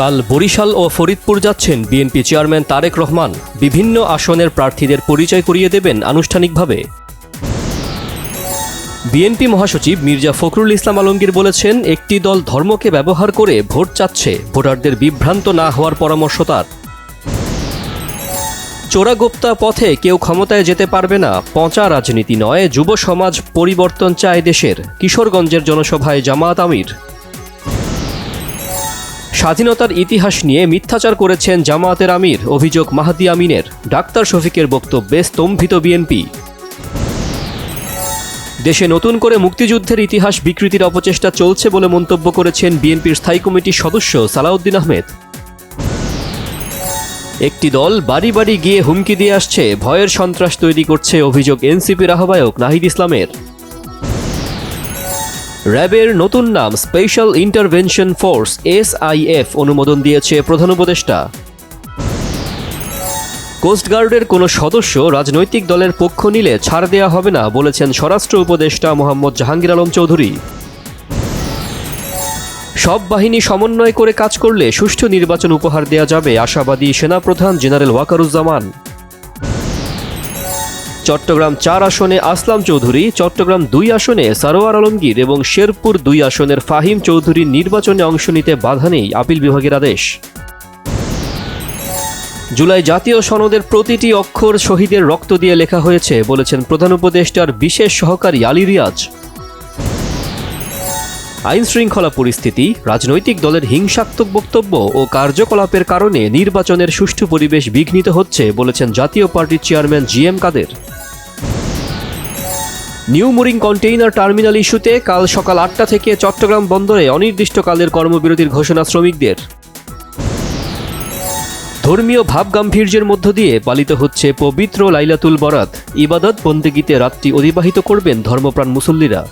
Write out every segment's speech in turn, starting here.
কাল বরিশাল ও ফরিদপুর যাচ্ছেন BNP chairman Tarique Rahman. বিভিন্ন আসনের প্রার্থীদের পরিচয় করিয়ে দেবেন আনুষ্ঠানিকভাবে। বিএনপি মহাসচিব মির্জা ফখরুল ইসলাম আলমগীর বলেছেন, একটি দল ধর্মকে ব্যবহার করে ভোট চাচ্ছে, ভোটারদের বিভ্রান্ত না হওয়ার পরামর্শ তার। চোরাগোপ্তা পথে কেউ ক্ষমতায় যেতে পারবে না, পচা রাজনীতি নয়, যুব সমাজ পরিবর্তন চায় দেশের। কিশোরগঞ্জের জনসভায় জামায়াত আমির। স্বাধীনতার ইতিহাস নিয়ে মিথ্যাচার করেছেন জামায়াতের আমির, অভিযোগ মাহদি আমিনের। ডাক্তার শফিকের বক্তব্যে স্তম্ভিত বিএনপি। দেশে নতুন করে মুক্তিযুদ্ধের ইতিহাস বিকৃতির অপচেষ্টা চলছে বলে মন্তব্য করেছেন বিএনপির স্থায়ী কমিটির সদস্য সালাউদ্দিন আহমেদ। একটি দল বাড়ি বাড়ি গিয়ে হুমকি দিয়ে আসছে, ভয়ের সন্ত্রাস তৈরি করছে, অভিযোগ এনসিপির আহ্বায়ক নাহিদ ইসলামের। র্যাবের নতুন নাম স্পেশাল ইন্টারভেনশন ফোর্স SIF অনুমোদন দিয়েছে প্রধান উপদেষ্টা। কোস্টগার্ডের কোনো সদস্য রাজনৈতিক দলের পক্ষ নিলে ছাড় দেয়া হবে না বলেছেন স্বরাষ্ট্র উপদেষ্টা মোহাম্মদ জাহাঙ্গীর আলম চৌধুরী। সব বাহিনী সমন্বয় করে কাজ করলে সুষ্ঠু নির্বাচন উপহার দেয়া যাবে, আশাবাদী সেনাপ্রধান জেনারেল ওয়াকারুজ্জামান। চট্টগ্রাম 4 আসনে আসলাম চৌধুরী, চট্টগ্রাম 2 আসনে সারোয়ার আলমগীর এবং শেরপুর 2 আসনের ফাহিম চৌধুরীর নির্বাচনে অংশ নিতে বাধা নেই আপিল বিভাগের আদেশ। জুলাই জাতীয় সনদের প্রতিটি অক্ষর শহীদের রক্ত দিয়ে লেখা হয়েছে বলেছেন প্রধান উপদেষ্টার বিশেষ সহকারী আলী রিয়াজ। আইন শৃঙ্খলা পরিস্থিতি, রাজনৈতিক দলের হিংসাত্মক বক্তব্য ও কার্যকলাপের কারণে নির্বাচনের সুষ্ঠু পরিবেশ বিঘ্নিত হচ্ছে বলেছেন জাতীয় পার্টির চেয়ারম্যান GM কাদের। নিউ মুরিং কন্টেইনার টার্মিনাল ইস্যুতে কাল সকাল 8টা থেকে চট্টগ্রাম বন্দরে অনির্দিষ্টকালের কর্মবিরতির ঘোষণা শ্রমিকদের। ধর্মীয় ভাবগাম্ভীর্যের মধ্য দিয়ে পালিত হচ্ছে পবিত্র লাইলাতুল বরাত। ইবাদত বন্দেগীতে রাতটি অতিবাহিত করবেন ধর্মপ্রাণ মুসল্লিরা।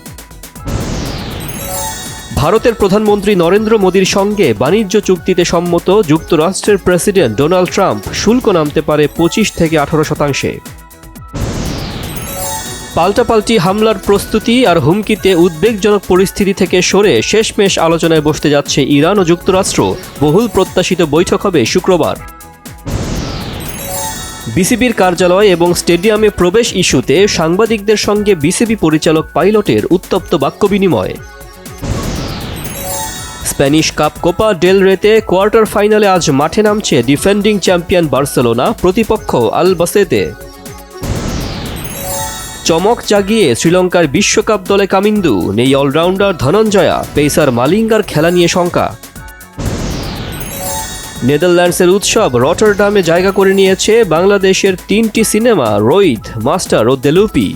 ভারতের প্রধানমন্ত্রী নরেন্দ্র মোদীর সঙ্গে বাণিজ্য চুক্তিতে সম্মত যুক্তরাষ্ট্রের প্রেসিডেন্ট ডোনাল্ড ট্রাম্প, শুল্ক নামতে পারে 25 থেকে 18%। পাল্টাপাল্টি হামলার প্রস্তুতি আর হুমকিতে উদ্বেগজনক পরিস্থিতি থেকে সরে শেষমেশ আলোচনায় বসতে যাচ্ছে ইরান ও যুক্তরাষ্ট্র। বহুল প্রত্যাশিত বৈঠক হবে শুক্রবার। বিসিবির কার্যালয় এবং স্টেডিয়ামে প্রবেশ ইস্যুতে সাংবাদিকদের সঙ্গে বিসিবি পরিচালক পাইলটের উত্তপ্ত বাক্য বিনিময়। স্প্যানিশ কাপ কোপা ডেল রেতে কোয়ার্টার ফাইনালে আজ মাঠে নামছে ডিফেন্ডিং চ্যাম্পিয়ন বার্সেলোনা, প্রতিপক্ষ আলবাসেতে। চমক জাগিয়ে শ্রীলঙ্কার বিশ্বকাপ দলে কামিন্দু, নেই অলরাউন্ডার ধনঞ্জয়া, পেসার মালিঙ্গার খেলা নিয়ে শঙ্কা। নেদারল্যান্ডসের উৎসব রটারডামে জায়গা করে নিয়েছে বাংলাদেশের 3টি সিনেমা রোইদ, মাস্টার ও দেলুপি।